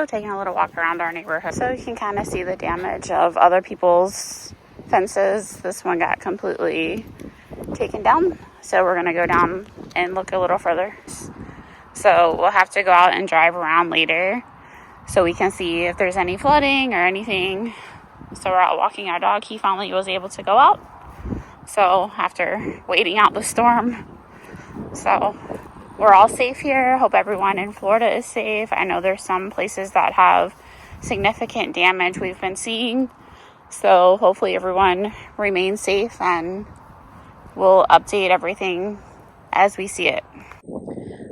also taking a little walk around our neighborhood so you can kind of see the damage of other people's fences. This one got completely taken down, so we're going to go down and look a little further. So we'll have to go out and drive around later so we can see if there's any flooding or anything. So we're out walking our dog. He finally was able to go out, so after waiting out the storm. So we're all safe here. Hope everyone in Florida is safe. I know there's some places that have significant damage we've been seeing, so hopefully everyone remains safe, and we'll update everything as we see it.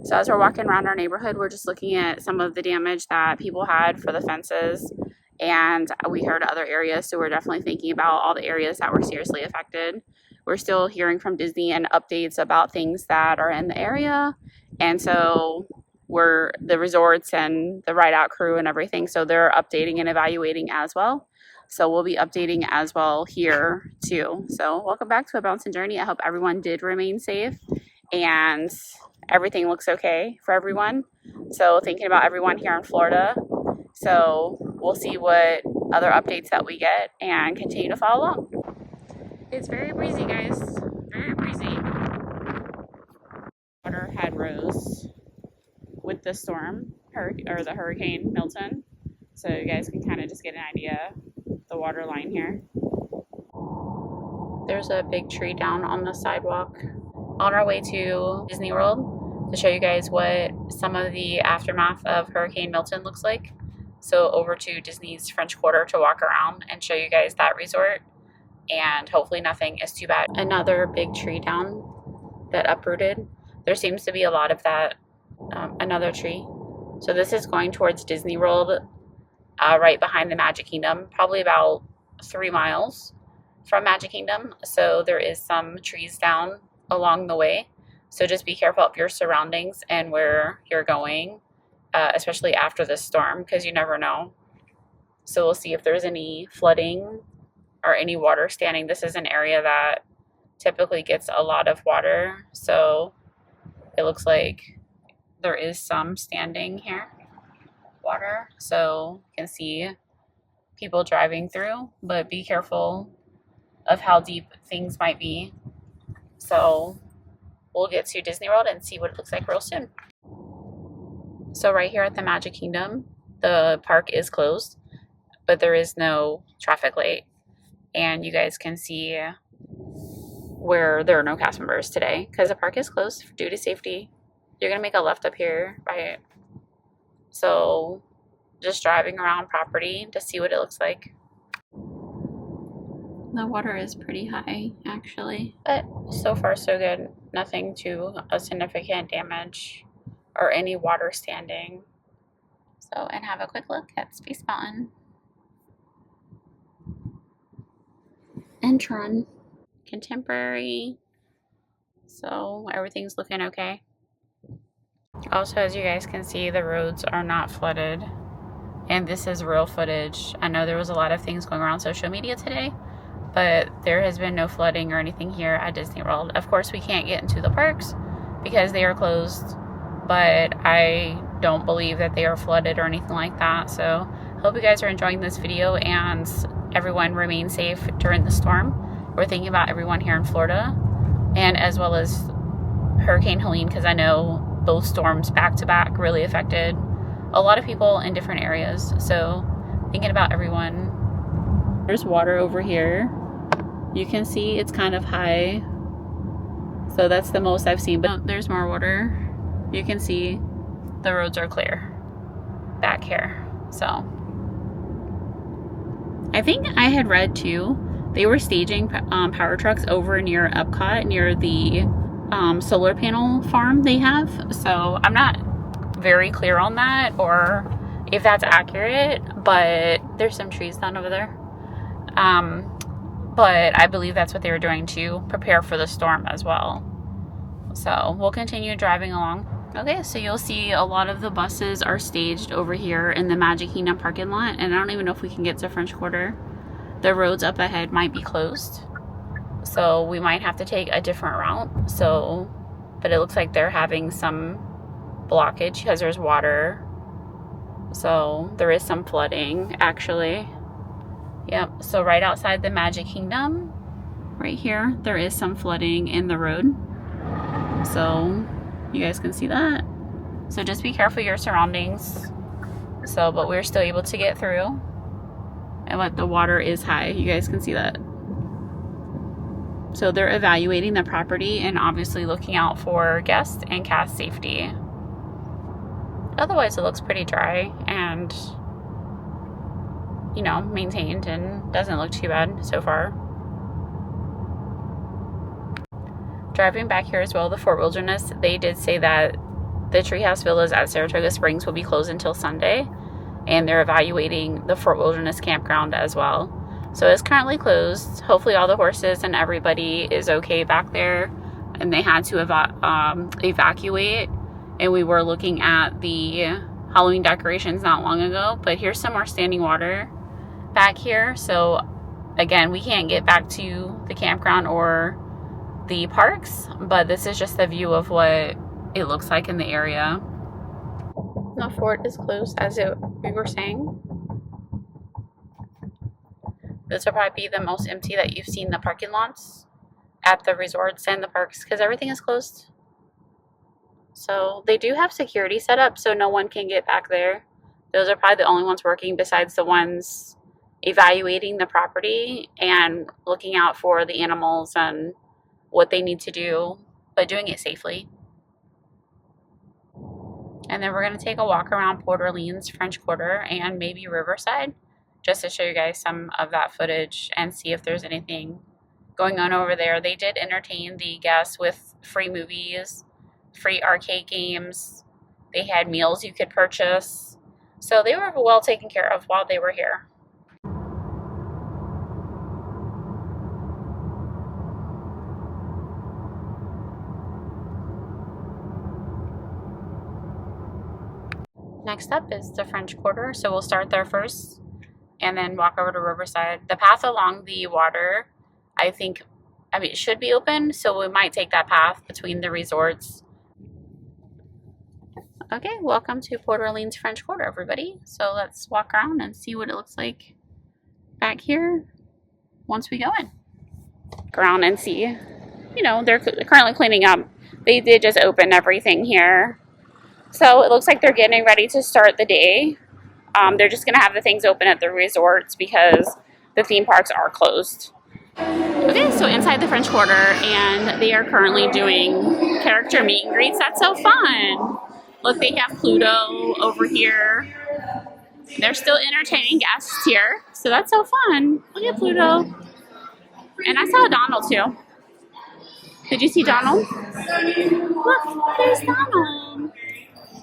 So as we're walking around our neighborhood, we're just looking at some of the damage that people had for the fences, and we heard other areas, so we're definitely thinking about all the areas that were seriously affected. We're still hearing from Disney and updates about things that are in the area, and so we're the resorts and the ride-out crew and everything, so they're updating and evaluating as well. So we'll be updating as well here too. So welcome back to A Bouncing Journey. I hope everyone did remain safe and everything looks okay for everyone. So thinking about everyone here in Florida. So we'll see what other updates that we get and continue to follow along. It's very breezy, guys. Very breezy. Water had rose with the storm, or the Hurricane Milton. So you guys can kind of just get an idea of the water line here. There's a big tree down on the sidewalk. On our way to Disney World to show you guys what some of the aftermath of Hurricane Milton looks like. So over to Disney's French Quarter to walk around and show you guys that resort. And hopefully nothing is too bad. Another big tree down that uprooted. There seems to be a lot of that. Another tree. So this is going towards Disney World, right behind the Magic Kingdom, probably about 3 miles from Magic Kingdom. So there is some trees down along the way. So just be careful of your surroundings and where you're going, especially after this storm, because you never know. So we'll see if there's any flooding or any water standing. This is an area that typically gets a lot of water, so it looks like there is some standing here water, so you can see people driving through, but be careful of how deep things might be. So we'll get to Disney World and see what it looks like real soon. So right here at the Magic Kingdom, the park is closed, but there is no traffic light. And you guys can see where there are no cast members today because the park is closed due to safety. You're going to make a left up here, right? So just driving around property to see what it looks like. The water is pretty high, actually. But so far, so good. Nothing to a significant damage or any water standing. So, and have a quick look at Space Mountain. And Tron. Contemporary. So everything's looking okay. Also, as you guys can see, the roads are not flooded. And this is real footage. I know there was a lot of things going around social media today, but there has been no flooding or anything here at Disney World. Of course, we can't get into the parks because they are closed, but I don't believe that they are flooded or anything like that. So hope you guys are enjoying this video and everyone remain safe during the storm. We're thinking about everyone here in Florida, and as well as Hurricane Helene, because I know both storms back to back really affected a lot of people in different areas. So thinking about everyone. There's water over here. You can see it's kind of high. So that's the most I've seen, but there's more water. You can see the roads are clear back here. So I think I had read too, they were staging power trucks over near Epcot, near the solar panel farm they have. So I'm not very clear on that or if that's accurate, but there's some trees down over there. But I believe that's what they were doing to prepare for the storm as well. So we'll continue driving along. Okay, so you'll see a lot of the buses are staged over here in the Magic Kingdom parking lot, and I don't even know if we can get to French Quarter. The roads up ahead might be closed, so we might have to take a different route. So, but it looks like they're having some blockage because there's water So there is some flooding actually. Yep, so right outside the Magic Kingdom, right here, there is some flooding in the road. So you guys can see that. So just be careful of your surroundings. So, but we're still able to get through. And the water is high, you guys can see that. So they're evaluating the property and obviously looking out for guests and cast safety. Otherwise it looks pretty dry and, you know, maintained and doesn't look too bad so far. Driving back here as well, the Fort Wilderness, they did say that the Treehouse Villas at Saratoga Springs will be closed until Sunday, and they're evaluating the Fort Wilderness campground as well. So it's currently closed. Hopefully all the horses and everybody is okay back there, and they had to evacuate. And we were looking at the Halloween decorations not long ago, but here's some more standing water back here. So again, we can't get back to the campground or the parks, but this is just the view of what it looks like in the area. The fort is closed as we were saying. This will probably be the most empty that you've seen the parking lots at the resorts and the parks because everything is closed. So they do have security set up so no one can get back there. Those are probably the only ones working besides the ones evaluating the property and looking out for the animals and what they need to do, but doing it safely. And then we're going to take a walk around Port Orleans, French Quarter, and maybe Riverside, just to show you guys some of that footage and see if there's anything going on over there. They did entertain the guests with free movies, free arcade games. They had meals you could purchase. So they were well taken care of while they were here. Next up is the French Quarter, so we'll start there first and then walk over to Riverside. The path along the water, I mean, it should be open, so we might take that path between the resorts. Okay, welcome to Port Orleans French Quarter, everybody. So let's walk around and see what it looks like back here once we go in. Go around and see. You know, they're currently cleaning up. They did just open everything here. So it looks like they're getting ready to start the day. They're just going to have the things open at the resorts because the theme parks are closed. Okay, so inside the French Quarter, and they are currently doing character meet and greets. That's so fun. Look, they have Pluto over here. They're still entertaining guests here, so that's so fun. Look at Pluto. And I saw Donald too. Did you see Donald? Look, there's Donald.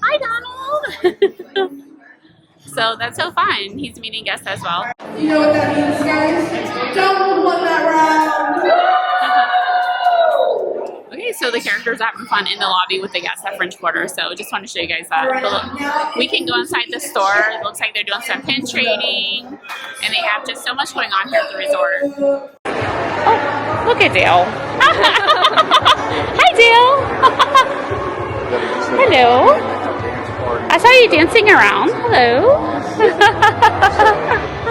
Hi, Donald. So that's so fun. He's meeting guests as well. You know what that means, guys? Donald won that round. Okay, so the characters are having fun in the lobby with the guests at French Quarter. So just want to show you guys that. But we can go inside the store. It looks like they're doing some pin trading, and they have just so much going on here at the resort. Oh, look at Dale. Hi, Dale. Hello. I saw you dancing around. Hello.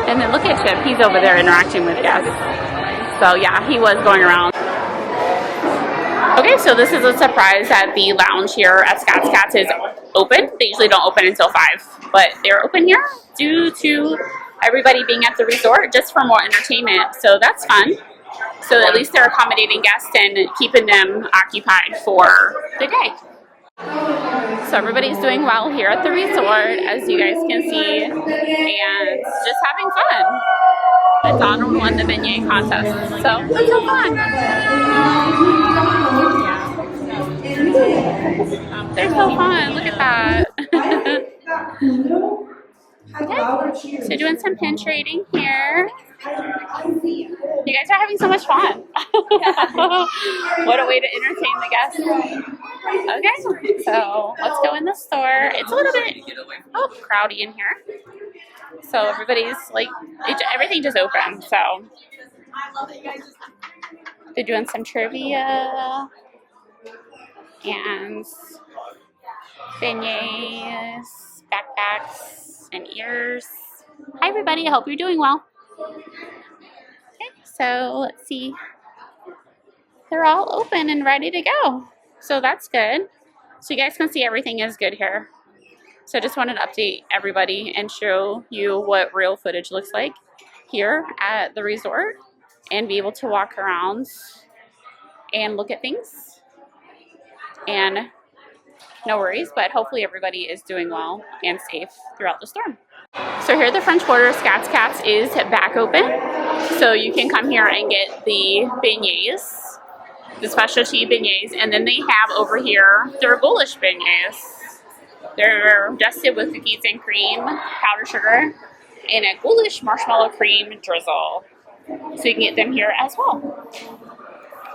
And then look at Chip. He's over there interacting with guests. So yeah, he was going around. Okay, so this is a surprise that the lounge here at Scott's Cats is open. They usually don't open until 5, but they're open here due to everybody being at the resort just for more entertainment. So that's fun. So at least they're accommodating guests and keeping them occupied for the day. So everybody's doing well here at the resort, as you guys can see, and just having fun. And Donald won the beignet contest, so it's so fun. They're so fun. Look at that. Okay. So doing some pin trading here. You guys are having so much fun. What a way to entertain the guests. Okay, so let's go in the store. It's a little bit crowdy in here. So everybody's like, everything just opened. So they're doing some trivia and beignets, backpacks, and ears. Hi everybody, I hope you're doing well. Okay, so let's see. They're all open and ready to go. So that's good. So you guys can see everything is good here. So just wanted to update everybody and show you what real footage looks like here at the resort and be able to walk around and look at things. And no worries, but hopefully everybody is doing well and safe throughout the storm. So here the French Quarter Scats Cats is back open. So you can come here and get the beignets, the specialty beignets, and then they have over here their Gaulish beignets. They're dusted with cookies and cream, powdered sugar, and a Gaulish marshmallow cream drizzle. So you can get them here as well.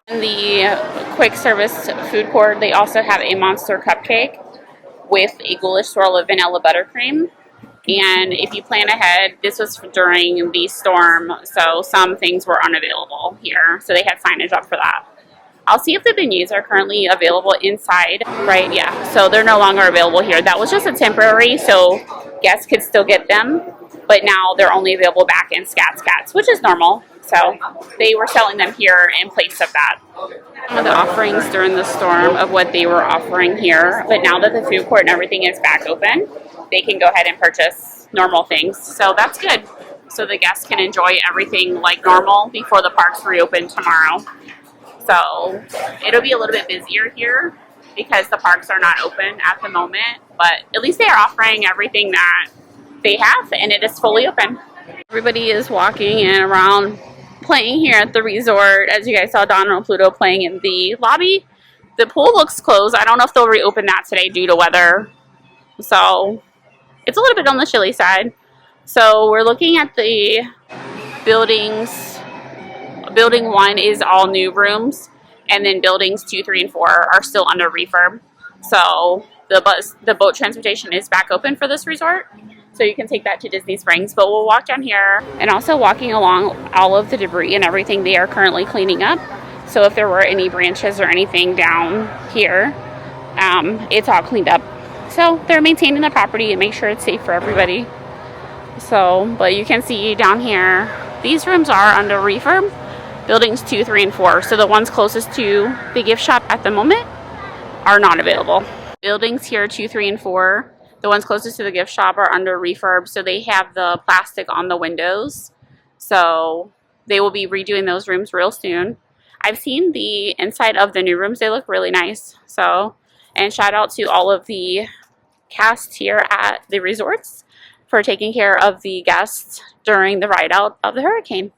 In the quick service food court, they also have a monster cupcake with a Gaulish swirl of vanilla buttercream. And if you plan ahead, this was during the storm, so some things were unavailable here. So they had signage up for that. I'll see if the beignets are currently available inside. Right, yeah. So they're no longer available here. That was just a temporary, so guests could still get them. But now they're only available back in Scats Cats, which is normal. So they were selling them here in place of that. Some of the offerings during the storm of what they were offering here. But now that the food court and everything is back open, they can go ahead and purchase normal things. So that's good. So the guests can enjoy everything like normal before the parks reopen tomorrow. So it'll be a little bit busier here because the parks are not open at the moment. But at least they are offering everything that they have, and it is fully open. Everybody is walking and around playing here at the resort. As you guys saw, Donald and Pluto playing in the lobby. The pool looks closed. I don't know if they'll reopen that today due to weather. So it's a little bit on the chilly side. So we're looking at the buildings. Building 1 is all new rooms, and then buildings 2, 3, and 4 are still under refurb. So the boat transportation is back open for this resort. So you can take that to Disney Springs, but we'll walk down here and also walking along all of the debris and everything they are currently cleaning up. So if there were any branches or anything down here, it's all cleaned up. So they're maintaining the property and make sure it's safe for everybody. So, but you can see down here, these rooms are under refurb, buildings 2, 3, and 4. So the ones closest to the gift shop at the moment are not available. Buildings here 2, 3, and 4. The ones closest to the gift shop are under refurb, so they have the plastic on the windows. So they will be redoing those rooms real soon. I've seen the inside of the new rooms. They look really nice. So, and shout out to all of the cast here at the resorts for taking care of the guests during the ride out of the hurricane.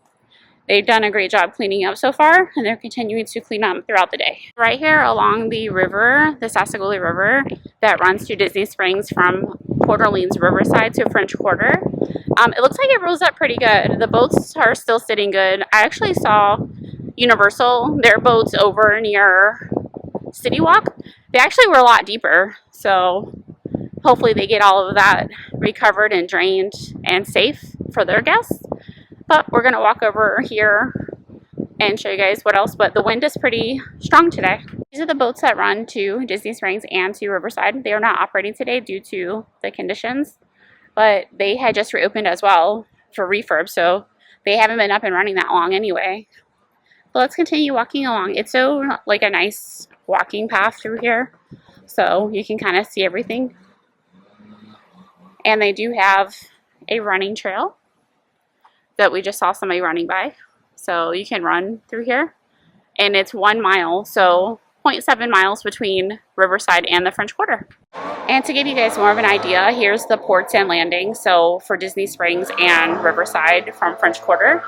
They've done a great job cleaning up so far, and they're continuing to clean up throughout the day. Right here along the river, the Sassagoula River, that runs to Disney Springs from Port Orleans Riverside to French Quarter. It looks like it rose up pretty good. The boats are still sitting good. I actually saw Universal, their boats over near City Walk. They actually were a lot deeper, so hopefully they get all of that recovered and drained and safe for their guests. But we're going to walk over here and show you guys what else. But the wind is pretty strong today. These are the boats that run to Disney Springs and to Riverside. They are not operating today due to the conditions. But they had just reopened as well for refurb. So they haven't been up and running that long anyway. But let's continue walking along. It's so like a nice walking path through here. So you can kind of see everything. And they do have a running trail that we just saw somebody running by. So you can run through here. And it's 1 mile, so 0.7 miles between Riverside and the French Quarter. And to give you guys more of an idea, here's the ports and landings. So for Disney Springs and Riverside from French Quarter.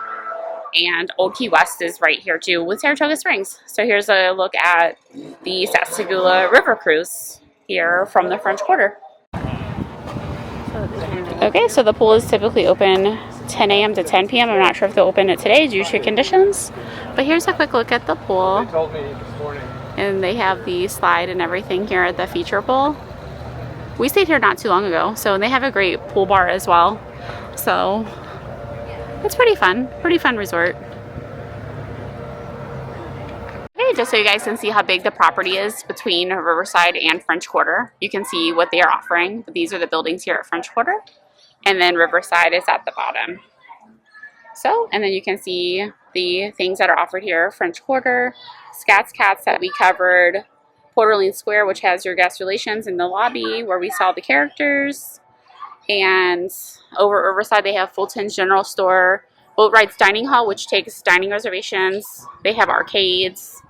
And Old Key West is right here too with Saratoga Springs. So here's a look at the Sassagoula River Cruise here from the French Quarter. Okay, so the pool is typically open 10 a.m. to 10 p.m. I'm not sure if they'll open it today due to conditions. But here's a quick look at the pool. They told me this morning. And they have the slide and everything here at the feature pool. We stayed here not too long ago, so they have a great pool bar as well. So it's pretty fun resort. Okay, just so you guys can see how big the property is between Riverside and French Quarter. You can see what they are offering. These are the buildings here at French Quarter. and then Riverside is at the bottom. So, and then you can see the things that are offered here. French Quarter, Scats Cats that we covered, Port Orleans Square, which has your guest relations in the lobby where we saw the characters. And over at Riverside, they have Fulton's General Store, Boat Rides Dining Hall, which takes dining reservations. They have arcades.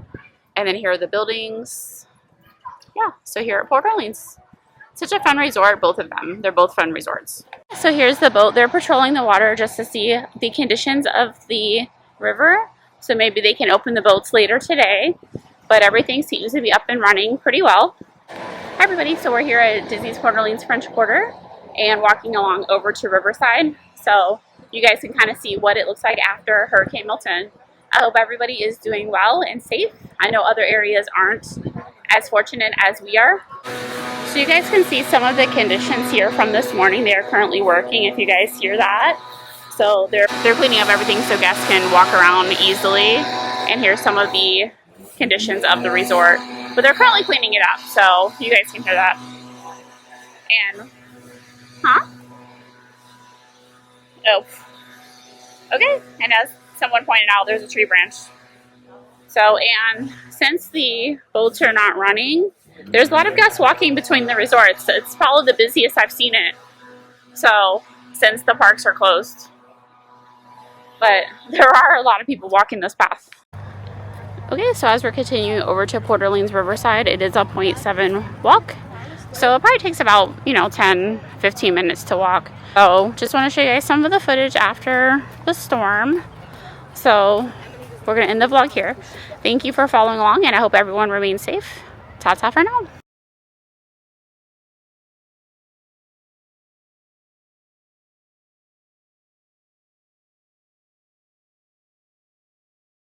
And then here are the buildings. Yeah, so here at Port Orleans. Such a fun resort, both of them. They're both fun resorts. So here's the boat. They're patrolling the water just to see the conditions of the river. So maybe they can open the boats later today. But everything seems to be up and running pretty well. Hi everybody, so we're here at Disney's Port Orleans French Quarter and walking along over to Riverside. So you guys can kind of see what it looks like after Hurricane Milton. I hope everybody is doing well and safe. I know other areas aren't as fortunate as we are. So you guys can see some of the conditions here from this morning. They are currently working, if you guys hear that. So they're cleaning up everything so guests can walk around easily. And here's some of the conditions of the resort. But they're currently cleaning it up, so you guys can hear that. And, oh. Okay, and as someone pointed out, there's a tree branch. So, and since the boats are not running, there's a lot of guests walking between the resorts. It's probably the busiest I've seen it. So, since the parks are closed. But there are a lot of people walking this path. Okay, so as we're continuing over to Port Orleans Riverside, it is a 0.7 walk. So it probably takes about, 10, 15 minutes to walk. So just want to show you guys some of the footage after the storm. So we're going to end the vlog here. Thank you for following along, and I hope everyone remains safe. Ta-ta for now.